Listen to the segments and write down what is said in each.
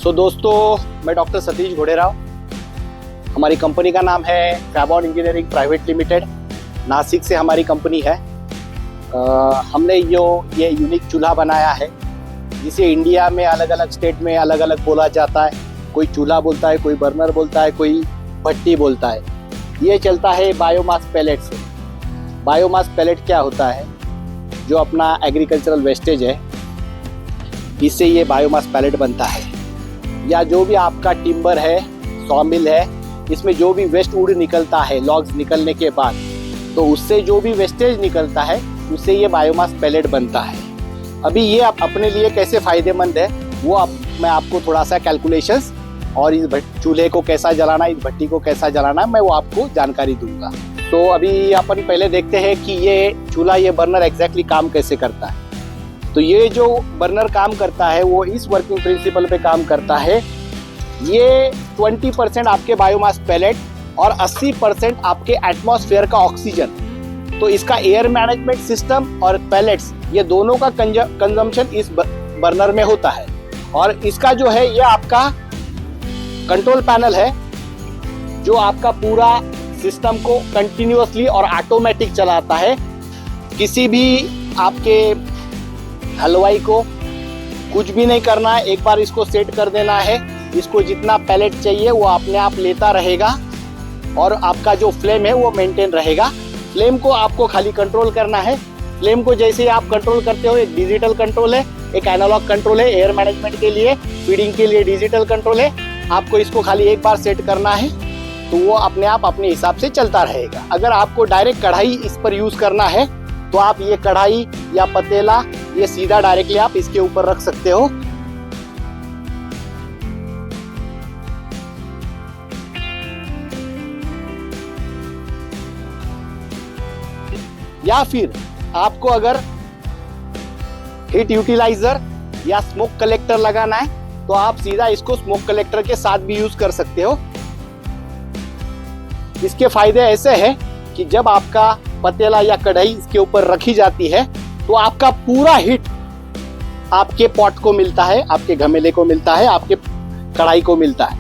दोस्तों, मैं डॉक्टर सतीश घोड़ेराव। हमारी कंपनी का नाम है फैबॉन इंजीनियरिंग प्राइवेट लिमिटेड। नासिक से हमारी कंपनी है। हमने ये यूनिक चूल्हा बनाया है जिसे इंडिया में अलग अलग स्टेट में अलग अलग बोला जाता है। कोई चूल्हा बोलता है, कोई बर्नर बोलता है, कोई भट्टी बोलता है। ये चलता है बायोमास पैलेट से। बायोमास पैलेट क्या होता है? जो अपना एग्रीकल्चरल वेस्टेज है, इससे ये बायोमास पैलेट बनता है। या जो भी आपका टिम्बर है, सॉमिल है, इसमें जो भी वेस्ट वुड निकलता है लॉग्स निकलने के बाद, तो उससे जो भी वेस्टेज निकलता है उससे ये बायोमास पैलेट बनता है। अभी ये अपने लिए कैसे फ़ायदेमंद है वो मैं आपको थोड़ा सा कैलकुलेशंस और इस चूल्हे को कैसा जलाना, इस भट्टी को कैसा जलाना, मैं वो आपको जानकारी दूंगा। तो अभी अपन पहले देखते हैं कि ये चूल्हा, ये बर्नर एग्जैक्टली काम कैसे करता है। तो ये जो बर्नर काम करता है वो इस वर्किंग प्रिंसिपल पे काम करता है। ये 20% आपके बायोमास पैलेट और 80% आपके एटमॉस्फेयर का ऑक्सीजन। तो इसका एयर मैनेजमेंट सिस्टम और पैलेट्स, ये दोनों का कंजम्पशन इस बर्नर में होता है। और इसका जो है ये आपका कंट्रोल पैनल है जो आपका पूरा सिस्टम को कंटिन्यूअसली और ऑटोमेटिक चलाता है। किसी भी आपके हलवाई को कुछ भी नहीं करना है, एक बार इसको सेट कर देना है। इसको जितना पैलेट चाहिए वो अपने आप लेता रहेगा और आपका जो फ्लेम है वो मेंटेन रहेगा। फ्लेम को आपको खाली कंट्रोल करना है। फ्लेम को जैसे ही आप कंट्रोल करते हो, एक डिजिटल कंट्रोल है, एक एनालॉग कंट्रोल है। एयर मैनेजमेंट के लिए, फीडिंग के लिए डिजिटल कंट्रोल है। आपको इसको खाली एक बार सेट करना है तो वो अपने आप अपने हिसाब से चलता रहेगा। अगर आपको डायरेक्ट कढ़ाई इस पर यूज करना है तो आप ये कढ़ाई या पतीला ये सीधा डायरेक्टली आप इसके ऊपर रख सकते हो। या फिर आपको अगर हीट यूटिलाइजर या स्मोक कलेक्टर लगाना है तो आप सीधा इसको स्मोक कलेक्टर के साथ भी यूज कर सकते हो। इसके फायदे ऐसे हैं कि जब आपका पतीला या कढ़ाई इसके ऊपर रखी जाती है तो आपका पूरा हीट आपके पॉट को मिलता है, आपके घमेले को मिलता है, आपके कढ़ाई को मिलता है।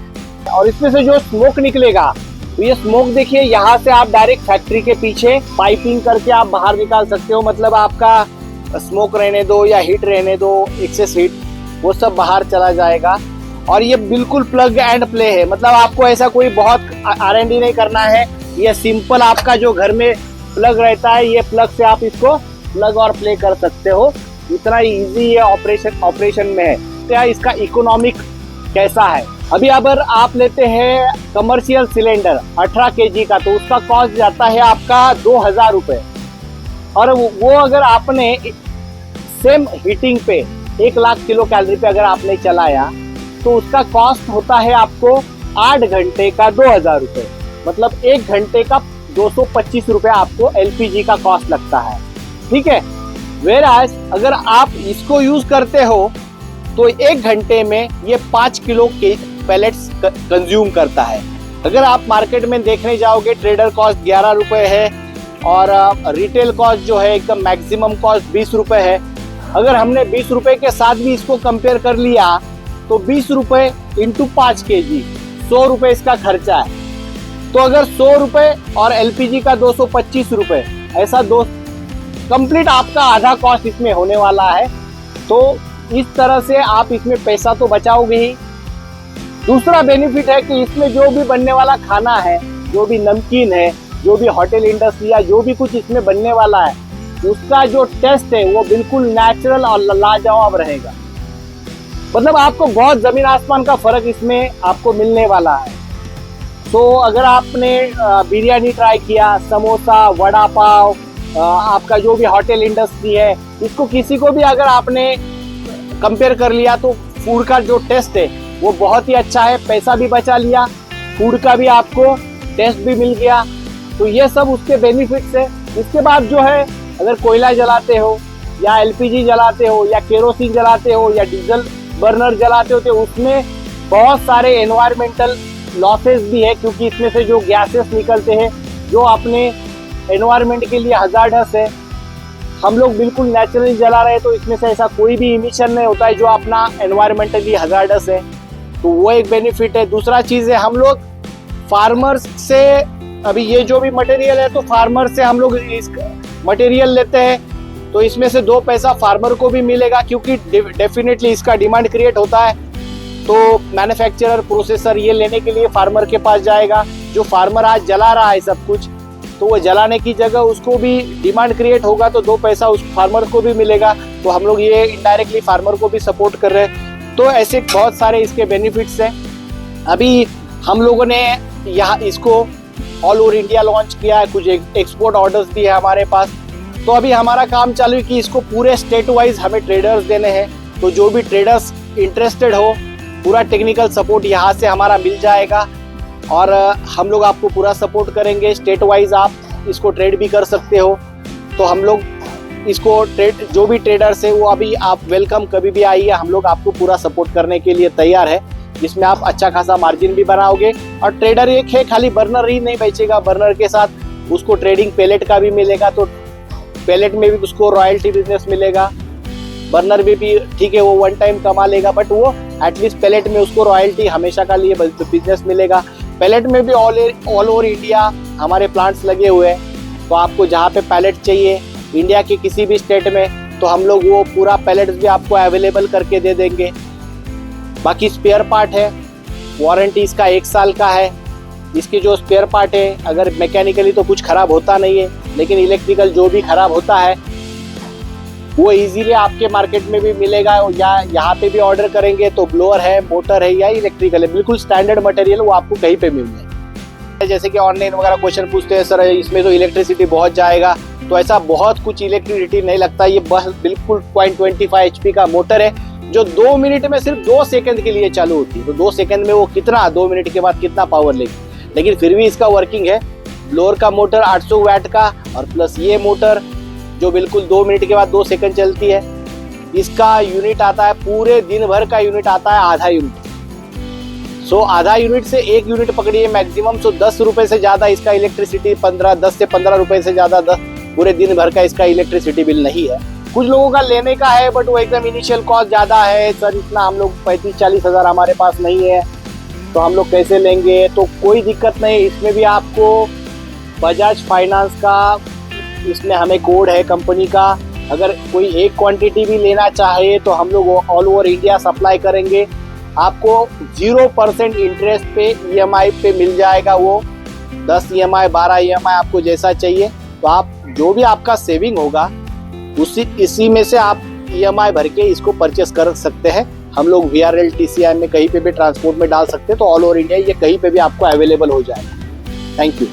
और इसमें से जो स्मोक निकलेगा तो ये स्मोक देखिए, यहाँ से आप डायरेक्ट फैक्ट्री के पीछे पाइपिंग करके आप बाहर निकाल सकते हो। मतलब आपका स्मोक रहने दो या हीट रहने दो, एक्सेस हीट, वो सब बाहर चला जाएगा। और ये बिल्कुल प्लग एंड प्ले है। मतलब आपको ऐसा कोई बहुत R&D नहीं करना है। ये सिंपल आपका जो घर में प्लग रहता है, ये प्लग से आप इसको प्लग और प्ले कर सकते हो। इतना इजी ये ऑपरेशन में है। क्या इसका इकोनॉमिक कैसा है? अभी अगर आप लेते हैं कमर्शियल सिलेंडर 18 kg का तो उसका कॉस्ट जाता है आपका 2000 रुपये। और वो अगर आपने सेम हीटिंग पे 1 लाख किलो कैलोरी पे अगर आपने चलाया तो उसका कॉस्ट होता है आपको 8 घंटे का 2000 रुपये। मतलब 1 घंटे का 225 रुपये आपको LPG का कॉस्ट लगता है। ठीक है। वेराज अगर आप इसको यूज करते हो तो 1 घंटे में ये 5 किलो के पैलेट्स कंज्यूम करता है। अगर आप मार्केट में देखने जाओगे, ट्रेडर कॉस्ट 11 रुपये है और रिटेल कॉस्ट जो है एकदम मैक्सिमम कॉस्ट 20 रुपये है। अगर हमने 20 रुपये के साथ भी इसको कंपेयर कर लिया तो 20 रुपये इंटू 5 kg 100 रुपये इसका खर्चा है। तो अगर 100 रुपये और LPG का 225 रुपये, ऐसा कंप्लीट आपका आधा कॉस्ट इसमें होने वाला है। तो इस तरह से आप इसमें पैसा तो बचाओगे ही। दूसरा बेनिफिट है कि इसमें जो भी बनने वाला खाना है, जो भी नमकीन है, जो भी होटल इंडस्ट्री या जो भी कुछ इसमें बनने वाला है, उसका जो टेस्ट है वो बिल्कुल नेचुरल और लाजवाब रहेगा। मतलब आपको बहुत जमीन आसमान का फर्क इसमें आपको मिलने वाला है। तो अगर आपने बिरयानी ट्राई किया, समोसा, वड़ा पाव, आपका जो भी होटल इंडस्ट्री है, इसको किसी को भी अगर आपने कंपेयर कर लिया तो फूड का जो टेस्ट है वो बहुत ही अच्छा है। पैसा भी बचा लिया, फूड का भी आपको टेस्ट भी मिल गया। तो ये सब उसके बेनिफिट्स है। इसके बाद जो है, अगर कोयला जलाते हो या LPG जलाते हो या केरोसिन जलाते हो या डीजल बर्नर जलाते हो तो उसमें बहुत सारे एनवायरमेंटल लॉसेस भी है, क्योंकि इसमें से जो गैसेस निकलते हैं जो अपने एनवायरमेंट के लिए हजार्डस है। हम लोग बिल्कुल नेचुरली जला रहे हैं तो इसमें से ऐसा कोई भी इमिशन नहीं होता है जो अपना एनवायरमेंटली हजार्डस है। तो वो एक बेनिफिट है। दूसरा चीज है, हम लोग फार्मर्स से अभी ये जो भी मटेरियल है तो फार्मर से हम लोग इस मटेरियल लेते हैं, तो इसमें से 2 पैसा फार्मर को भी मिलेगा, क्योंकि डेफिनेटली इसका डिमांड क्रिएट होता है। तो मैन्युफैक्चरर प्रोसेसर ये लेने के लिए फार्मर के पास जाएगा। जो फार्मर आज जला रहा है सब कुछ, तो वो जलाने की जगह उसको भी डिमांड क्रिएट होगा, तो 2 पैसा उस फार्मर को भी मिलेगा। तो हम लोग ये इनडायरेक्टली फार्मर को भी सपोर्ट कर रहे हैं। तो ऐसे बहुत सारे इसके बेनिफिट्स हैं। अभी हम लोगों ने यहाँ इसको ऑल ओवर इंडिया लॉन्च किया है, कुछ एक्सपोर्ट ऑर्डर्स भी है हमारे पास। तो अभी हमारा काम चालू है कि इसको पूरे स्टेट वाइज हमें ट्रेडर्स देने हैं। तो जो भी ट्रेडर्स इंटरेस्टेड हो, पूरा टेक्निकल सपोर्ट यहाँ से हमारा मिल जाएगा और हम लोग आपको पूरा सपोर्ट करेंगे। स्टेट वाइज आप इसको ट्रेड भी कर सकते हो। तो हम लोग इसको ट्रेड, जो भी ट्रेडर्स है वो अभी आप वेलकम, कभी भी आइए, हम लोग आपको पूरा सपोर्ट करने के लिए तैयार है, जिसमें आप अच्छा खासा मार्जिन भी बनाओगे। और ट्रेडर एक है, खाली बर्नर ही नहीं बेचेगा, बर्नर के साथ उसको ट्रेडिंग पैलेट का भी मिलेगा, तो पैलेट में भी उसको रॉयल्टी बिजनेस मिलेगा। बर्नर में भी ठीक है, वो 1 टाइम कमा लेगा, बट वो एटलीस्ट पैलेट में उसको रॉयल्टी हमेशा का लिए बिजनेस मिलेगा। पैलेट में भी ऑल ओवर इंडिया हमारे प्लांट्स लगे हुए हैं। तो आपको जहाँ पे पैलेट चाहिए इंडिया के किसी भी स्टेट में, तो हम लोग वो पूरा पैलेट्स भी आपको अवेलेबल करके दे देंगे। बाकी स्पेयर पार्ट है, वारंटी इसका 1 साल का है। इसके जो स्पेयर पार्ट है, अगर मैकेनिकली तो कुछ खराब होता नहीं है, लेकिन इलेक्ट्रिकल जो भी खराब होता है वो इजीली आपके मार्केट में भी मिलेगा, या यहाँ पे भी ऑर्डर करेंगे तो ब्लोअर है, मोटर है या इलेक्ट्रिकल है, बिल्कुल स्टैंडर्ड मटेरियल वो आपको कहीं पे मिल जाए। जैसे कि ऑनलाइन वगैरह क्वेश्चन पूछते हैं, सर इसमें तो इलेक्ट्रिसिटी बहुत जाएगा, तो ऐसा बहुत कुछ इलेक्ट्रिसिटी नहीं लगता। ये बस बिल्कुल 0.25 HP का मोटर है, जो 2 मिनट में सिर्फ 2 सेकंड के लिए चालू होती है। तो 2 सेकंड में वो कितना, 2 मिनट के बाद कितना पावर लेगी, लेकिन फिर भी इसका वर्किंग है। ब्लोअर का मोटर 800 वाट का, और प्लस ये मोटर जो बिल्कुल 2 मिनट के बाद 2 सेकंड चलती है। इसका यूनिट आता है, पूरे दिन भर का यूनिट आता है आधा यूनिट। सो आधा यूनिट से 1 यूनिट पकड़िए मैक्सिमम। सो 10 रुपए से ज्यादा इसका इलेक्ट्रिसिटी, 10 से 15 रुपए से ज्यादा पूरे दिन भर का इसका इलेक्ट्रिसिटी बिल नहीं है। कुछ लोगों का लेने का है, बट वो एकदम इनिशियल कॉस्ट ज्यादा है, सर इतना हम लोग 35-40 हज़ार हमारे पास नहीं है, तो हम लोग कैसे लेंगे। तो कोई दिक्कत नहीं, इसमें भी आपको बजाज फाइनेंस का, इसमें हमें कोड है कंपनी का। अगर कोई एक क्वांटिटी भी लेना चाहे तो हम लोग ऑल ओवर इंडिया सप्लाई करेंगे। आपको 0% इंटरेस्ट पे EMI पे मिल जाएगा। वो 10 EMI 12 EMI आपको जैसा चाहिए, तो आप जो भी आपका सेविंग होगा इसी में से आप EMI भर के इसको परचेस कर सकते हैं। हम लोग VRL TCI में कहीं पे भी ट्रांसपोर्ट में डाल सकते हैं, तो ऑल ओवर इंडिया ये कहीं पे भी आपको अवेलेबल हो जाएगा। Thank you.